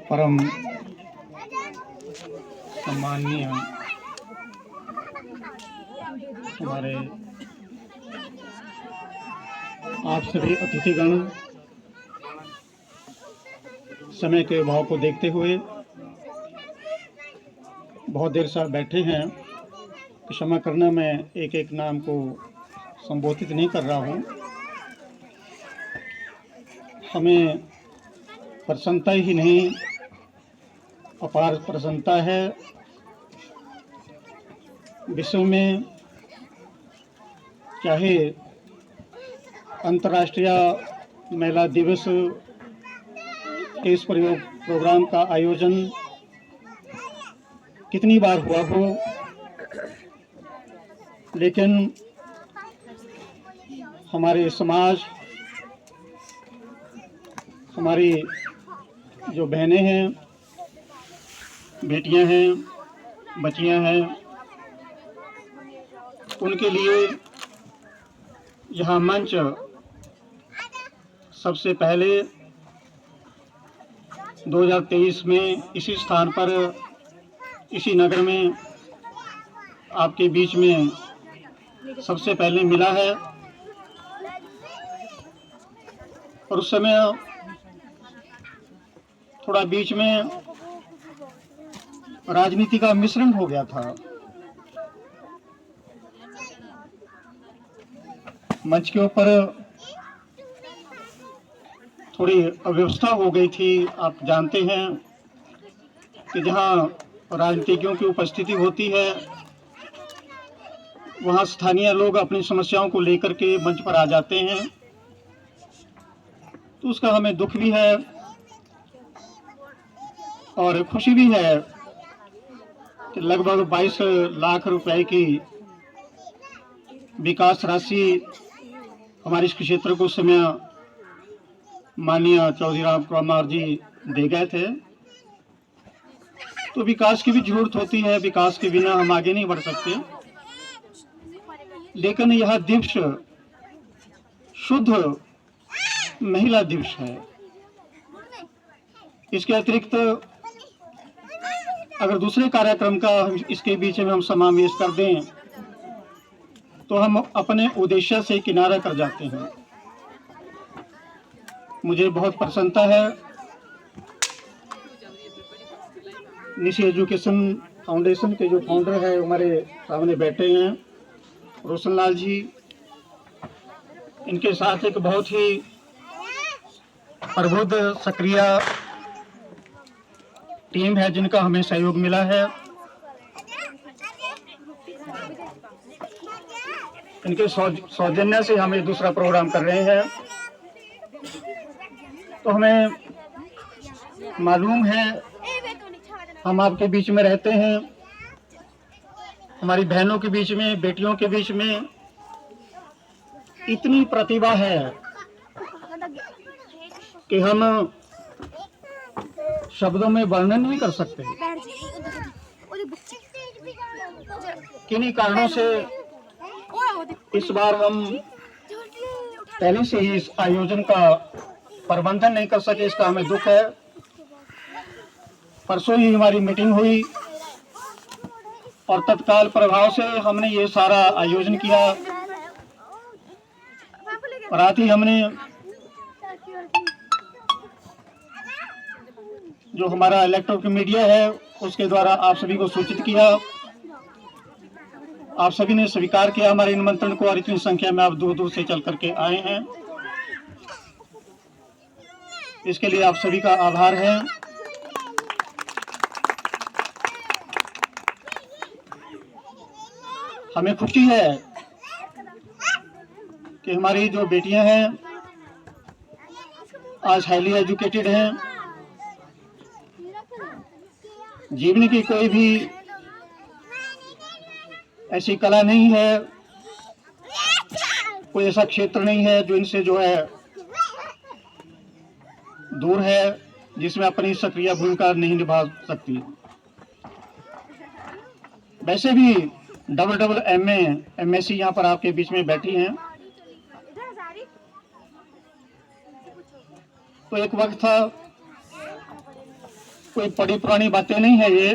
परम सम्माननीय हमारे आप सभी अतिथिगण, समय के अभाव को देखते हुए बहुत देर से बैठे हैं। क्षमा करना, मैं एक एक नाम को संबोधित नहीं कर रहा हूँ। हमें प्रसन्नता ही नहीं, अपार प्रसन्नता है। विश्व में चाहे अंतर्राष्ट्रीय महिला दिवस के इस प्रोग्राम का आयोजन कितनी बार हुआ हो, लेकिन हमारे समाज, हमारी जो बहनें हैं, बेटियां हैं, बच्चियां हैं, उनके लिए यह मंच सबसे पहले 2023 में इसी स्थान पर, इसी नगर में आपके बीच में सबसे पहले मिला है। और उस समय थोड़ा बीच में राजनीति का मिश्रण हो गया था। मंच के ऊपर थोड़ी अव्यवस्था हो गई थी। आप जानते हैं कि जहां राजनीतिज्ञों की उपस्थिति होती है, वहां स्थानीय लोग अपनी समस्याओं को लेकर के मंच पर आ जाते हैं। तो उसका हमें दुख भी है और खुशी भी है कि लगभग 22 लाख रुपए की विकास राशि हमारे इस क्षेत्र को उस समय माननीय चौधरी राम कुमार जी दे गए थे। तो विकास की भी जरूरत होती है, विकास के बिना हम आगे नहीं बढ़ सकते। लेकिन यह दिवस शुद्ध महिला दिवस है। इसके अतिरिक्त अगर दूसरे कार्यक्रम का इसके बीच में हम समावेश कर दें तो हम अपने उद्देश्य से किनारा कर जाते हैं। मुझे बहुत प्रसन्नता है, निशी एजुकेशन फाउंडेशन के जो फाउंडर है हमारे सामने बैठे हैं, रोशनलाल जी। इनके साथ एक बहुत ही प्रबुद्ध सक्रिय टीम है जिनका हमें सहयोग मिला है। इनके सौजन्य से हम ये दूसरा प्रोग्राम कर रहे हैं। तो हमें मालूम है, हम आपके बीच में रहते हैं, हमारी बहनों के बीच में, बेटियों के बीच में इतनी प्रतिभा है कि हम शब्दों में वर्णन नहीं कर सकते। किन्हीं कारणों से इस बार हम पहले से ही इस आयोजन का प्रबंधन नहीं कर सके, इसका हमें दुख है। परसों ही हमारी मीटिंग हुई और तत्काल प्रभाव से हमने ये सारा आयोजन किया। रात ही हमने जो हमारा इलेक्ट्रॉनिक मीडिया है उसके द्वारा आप सभी को सूचित किया। आप सभी ने स्वीकार किया हमारे निमंत्रण को और इतनी संख्या में आप दूर दूर से चल करके आए हैं। इसके लिए आप सभी का आभार है। हमें खुशी है कि हमारी जो बेटियां हैं आज हाईली एजुकेटेड हैं। जीवन की कोई भी ऐसी कला नहीं है, कोई ऐसा क्षेत्र नहीं है जो इनसे जो है दूर है, जिसमें अपनी सक्रिय भूमिका नहीं निभा सकती। वैसे भी डबल एमए एमएससी यहाँ पर आपके बीच में बैठी हैं। तो एक वक्त था कोई बड़ी पुरानी बातें नहीं है ये।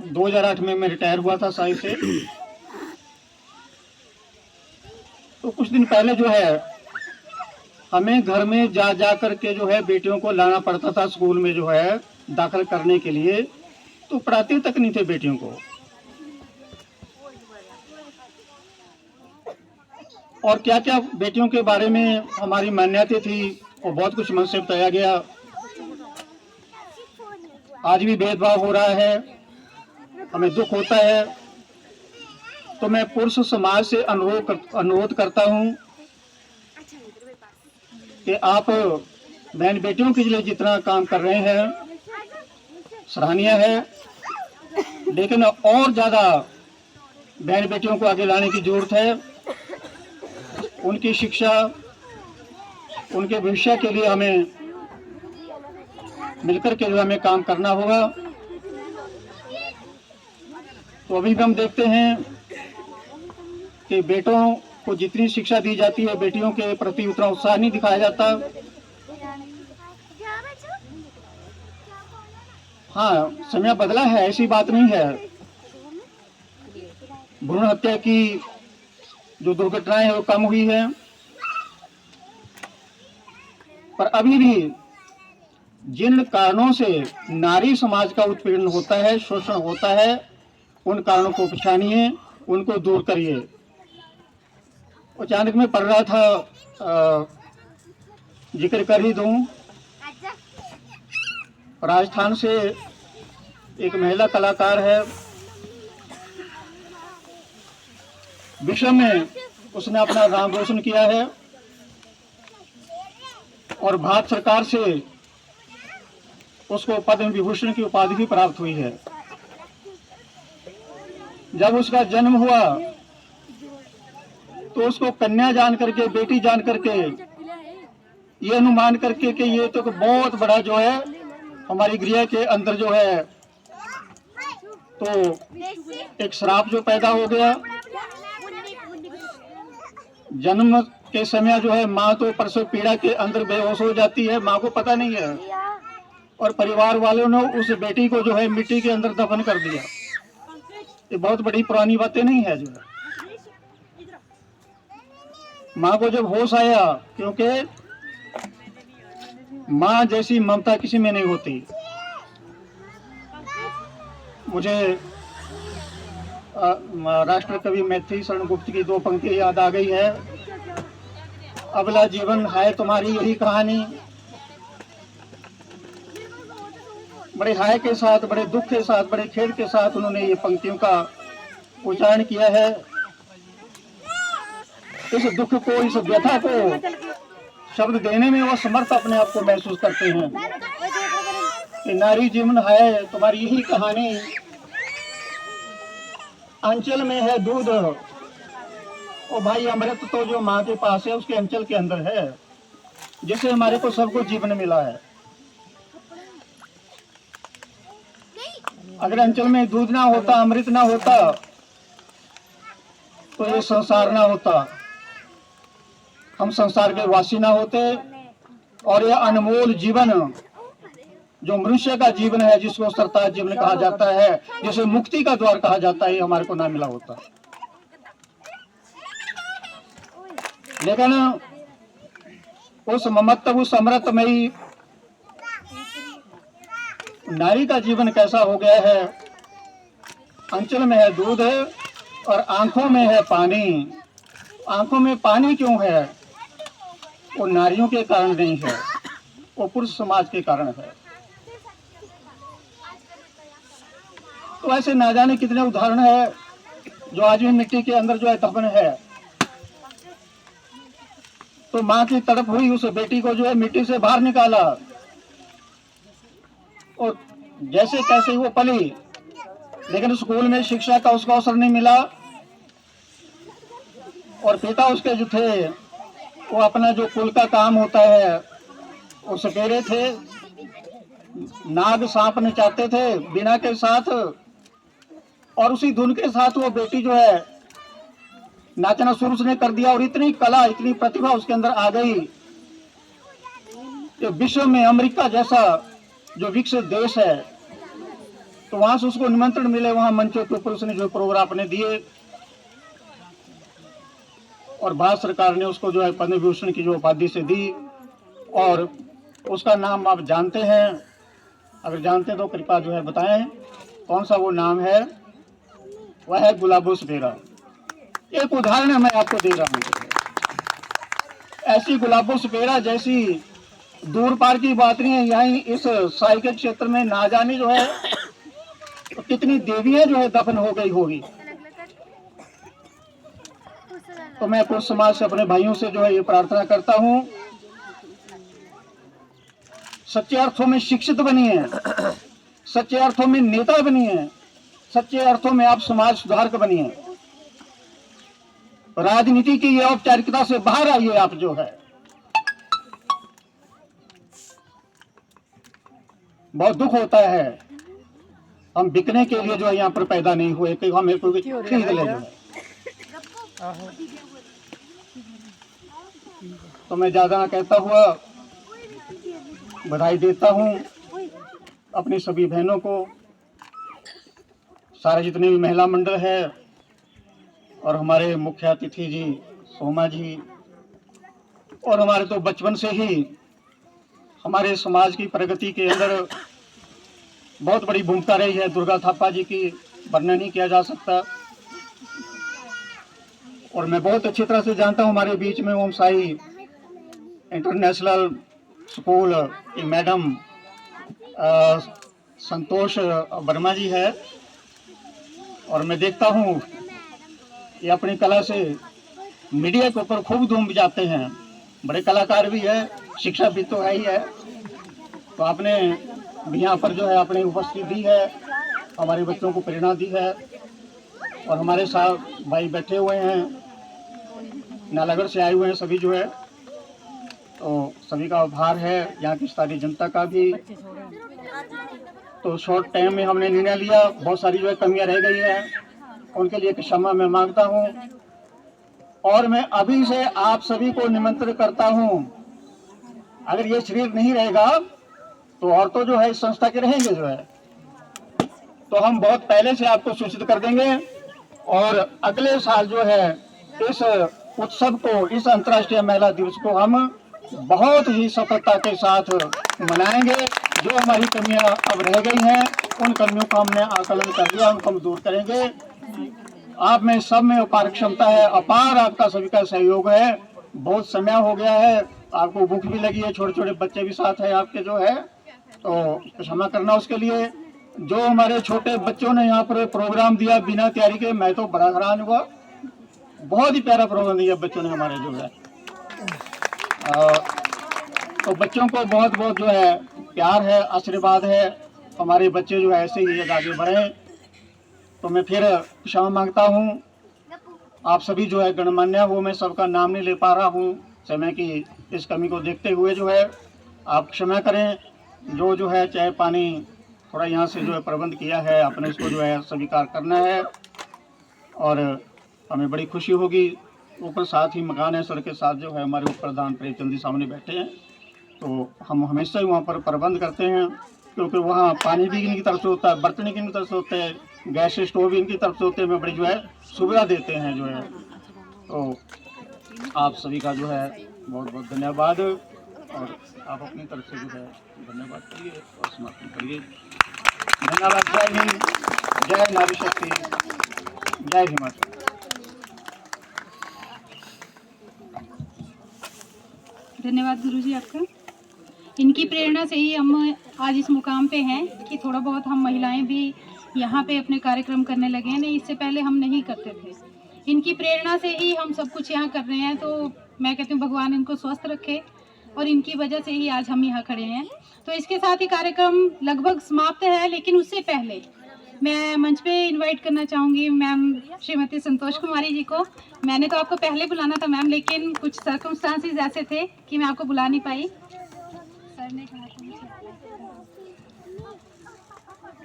2008 में मैं रिटायर हुआ था साई से। तो कुछ दिन पहले जो है हमें घर में जा जा करके जो है बेटियों को लाना पड़ता था स्कूल में जो है दाखिल करने के लिए। तो पढ़ाते तक नहीं थे बेटियों को। और क्या क्या बेटियों के बारे में हमारी मान्यताएं थी वो बहुत कुछ मन से बताया गया। आज भी भेदभाव हो रहा है, हमें दुख होता है। तो मैं पुरुष समाज से अनुरोध करता हूं कि आप बहन बेटियों के लिए जितना काम कर रहे हैं सराहनीय है, लेकिन और ज़्यादा बहन बेटियों को आगे लाने की जरूरत है। उनकी शिक्षा, उनके भविष्य के लिए हमें मिलकर के जो हमें काम करना होगा। तो अभी भी हम देखते हैं कि बेटों को जितनी शिक्षा दी जाती है बेटियों के प्रति उतना उत्साह नहीं दिखाया जाता। हाँ, समय बदला है, ऐसी बात नहीं है। भ्रूण हत्या की जो दुर्घटनाएं हैं वो कम हुई है, पर अभी भी जिन कारणों से नारी समाज का उत्पीड़न होता है, शोषण होता है, उन कारणों को पहचानिए, उनको दूर करिए। अचानक में पढ़ रहा था, जिक्र कर ही दूं, राजस्थान से एक महिला कलाकार है, विश्व में उसने अपना नाम रोशन किया है और भारत सरकार से उसको पद्म विभूषण की उपाधि भी प्राप्त हुई है। जब उसका जन्म हुआ तो उसको कन्या जान करके, बेटी जान करके, ये अनुमान करके कि ये तो बहुत बड़ा जो है हमारी गृह के अंदर जो है तो एक श्राप जो पैदा हो गया। जन्म के समय जो है माँ तो प्रसव पीड़ा के अंदर बेहोश हो जाती है, माँ को पता नहीं है, और परिवार वालों ने उस बेटी को जो है मिट्टी के अंदर दफन कर दिया। ये बहुत बड़ी पुरानी बातें नहीं है। जो है माँ को जब होश आया, क्योंकि माँ जैसी ममता किसी में नहीं होती। मुझे राष्ट्र कवि मैथिली शरण गुप्त की दो पंक्ति याद आ गई है। अबला जीवन है तुम्हारी यही कहानी। बड़े हाय के साथ, बड़े दुख के साथ, बड़े खेद के साथ उन्होंने ये पंक्तियों का उच्चारण किया है। इस दुख को, इस व्यथा को शब्द देने में वो समर्थ अपने आप को महसूस करते हैं कि नारी जीवन है तुम्हारी यही कहानी। अंचल में है दूध, ओ भाई अमृत तो जो माँ के पास है उसके अंचल के अंदर है, जिससे हमारे को सबको जीवन मिला है। अगर अंचल में दूध ना होता, अमृत ना होता, तो ये संसार ना होता, हम संसार के वासी ना होते। और यह अनमोल जीवन जो मनुष्य का जीवन है, जिसको सरताज जीवन कहा जाता है, जिसे मुक्ति का द्वार कहा जाता है, हमारे को ना मिला होता। लेकिन उस ममत्व, उस अमृतमयी नारी का जीवन कैसा हो गया है। अंचल में है दूध और आंखों में है पानी। आंखों में पानी क्यों है? वो नारियों के कारण नहीं है, वो पुरुष समाज के कारण है। तो ऐसे ना जाने कितने उदाहरण है जो आज भी मिट्टी के अंदर जो है दफन है। तो माँ की तड़प हुई, उस बेटी को जो है मिट्टी से बाहर निकाला और जैसे कैसे वो पली, लेकिन स्कूल में शिक्षा का उसको अवसर नहीं मिला। और पिता उसके जो थे वो अपना जो कुल का काम होता है वो सपेरे थे, नाग सांप नचाते थे बिना के साथ, और उसी धुन के साथ वो बेटी जो है नाचना शुरू उसने कर दिया। और इतनी कला, इतनी प्रतिभा उसके अंदर आ गई कि विश्व में अमेरिका जैसा जो विकसित देश है, तो वहां से उसको निमंत्रण मिले, वहां मंचों के ऊपर उसने जो प्रोग्राम अपने दिए और भारत सरकार ने उसको जो है पद्म विभूषण की जो उपाधि से दी। और उसका नाम आप जानते हैं, अगर जानते तो कृपया जो है बताएं कौन सा वो नाम है। वह है गुलाबो सपेरा। एक उदाहरण मैं आपको दे रहा हूँ, ऐसी गुलाबो सपेरा जैसी दूर पार की बात नहीं है, यहीं इस साई के क्षेत्र में ना जाने जो है तो कितनी देवियां जो है दफन हो गई होगी। तो मैं पुरुष समाज से, अपने भाइयों से जो है ये प्रार्थना करता हूँ, सच्चे अर्थों में शिक्षित बनिए, सच्चे अर्थों में नेता बनिए, सच्चे अर्थों में आप समाज सुधारक बनिए। राजनीति की ये औपचारिकता से बाहर आइए आप जो है। बहुत दुख होता है, हम बिकने के लिए जो है यहाँ पर पैदा नहीं हुए कि हमें कोई खरीद ले जो है। तो मैं ज्यादा ना कहता हुआ बधाई देता हूँ अपनी सभी बहनों को, सारे जितने भी महिला मंडल है, और हमारे मुख्य अतिथि जी सोमा जी, और हमारे तो बचपन से ही हमारे समाज की प्रगति के अंदर बहुत बड़ी भूमिका रही है दुर्गा थापा जी की, वर्णन नहीं किया जा सकता। और मैं बहुत अच्छी तरह से जानता हूँ हमारे बीच में ओम साई इंटरनेशनल स्कूल की मैडम संतोष वर्मा जी है, और मैं देखता हूँ ये अपनी कला से मीडिया के ऊपर खूब धूम बजाते हैं, बड़े कलाकार भी है, शिक्षा भी तो है ही है। तो आपने भी यहाँ पर जो है अपनी उपस्थिति दी है, हमारे बच्चों को प्रेरणा दी है। और हमारे साथ भाई बैठे हुए हैं, नालागढ़ से आए हुए हैं सभी जो है, तो सभी का आभार है, यहाँ की सारी जनता का भी। तो शॉर्ट टाइम में हमने निर्णय लिया, बहुत सारी जो है कमियां रह गई है, उनके लिए क्षमा मैं मांगता हूँ। और मैं अभी से आप सभी को निमंत्रित करता हूँ, अगर ये शरीर नहीं रहेगा तो और तो जो है इस संस्था के रहेंगे जो है, तो हम बहुत पहले से आपको सूचित कर देंगे। और अगले साल जो है इस उत्सव को, इस अंतर्राष्ट्रीय महिला दिवस को हम बहुत ही सफलता के साथ मनाएंगे। जो हमारी कमियां अब रह गई हैं, उन कमियों को हमने आकलन कर लिया, उनको हम दूर करेंगे। आप में सब में अपार क्षमता है, अपार आपका सभी का सहयोग है। बहुत समय हो गया है, आपको भूख भी लगी है, छोटे छोटे बच्चे भी साथ है आपके जो है, तो क्षमा करना उसके लिए। जो हमारे छोटे बच्चों ने यहाँ पर प्रोग्राम दिया बिना तैयारी के, मैं तो बड़ा हैरान हुआ, बहुत ही प्यारा प्रोग्राम दिया बच्चों ने हमारे जो है। तो बच्चों को बहुत बहुत जो है प्यार है, आशीर्वाद है, हमारे बच्चे जो है ऐसे ही आगे बढ़े। तो मैं फिर क्षमा मांगता हूँ, आप सभी जो है गणमान्य हो, मैं सबका नाम नहीं ले पा रहा हूँ, समय की इस कमी को देखते हुए जो है आप क्षमा करें। जो है चाय पानी थोड़ा यहाँ से जो है प्रबंध किया है, अपने उसको जो है स्वीकार करना है, और हमें बड़ी खुशी होगी। ऊपर साथ ही मकान है, सड़क के साथ जो है हमारे प्रधान प्रेमचंद जी सामने बैठे हैं, तो हम हमेशा ही वहाँ पर प्रबंध करते हैं, क्योंकि वहाँ पानी भी इनकी तरफ से होता है, बर्तन इनकी तरफ से होते हैं, गैस स्टोव भी इनकी तरफ से होते हैं, में बड़ी जो है सुविधा देते हैं जो है। तो आप सभी का जो है बहुत बहुत धन्यवाद, और आप अपनी तरफ से जो है धन्यवाद करिए और समापन करिए। धन्यवाद। जय हिंद, जय नारी शक्ति, जय हिमाचल। धन्यवाद गुरुजी आपका। इनकी प्रेरणा से ही हम आज इस मुकाम पे हैं कि थोड़ा बहुत हम महिलाएं भी यहाँ पे अपने कार्यक्रम करने लगे हैं, नहीं इससे पहले हम नहीं करते थे। इनकी प्रेरणा से ही हम सब कुछ यहाँ कर रहे हैं, तो मैं कहती हूँ भगवान इनको स्वस्थ रखे, और इनकी वजह से ही आज हम यहाँ खड़े हैं। तो इसके साथ ही कार्यक्रम लगभग समाप्त है, लेकिन उससे पहले मैं मंच पे इनवाइट करना चाहूँगी मैम श्रीमती संतोष कुमारी जी को। मैंने तो आपको पहले बुलाना था मैम, लेकिन कुछ सर्कमस्टांसेस ऐसे थे कि मैं आपको बुला नहीं पाई। सर ने कहा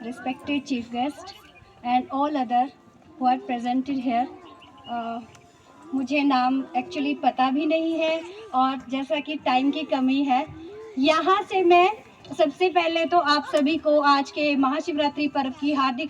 Respected chief guest and all other who are presented here, मुझे नाम एक्चुअली पता भी नहीं है, और जैसा कि टाइम की कमी है यहाँ से मैं सबसे पहले तो आप सभी को आज के महाशिवरात्रि पर्व की हार्दिक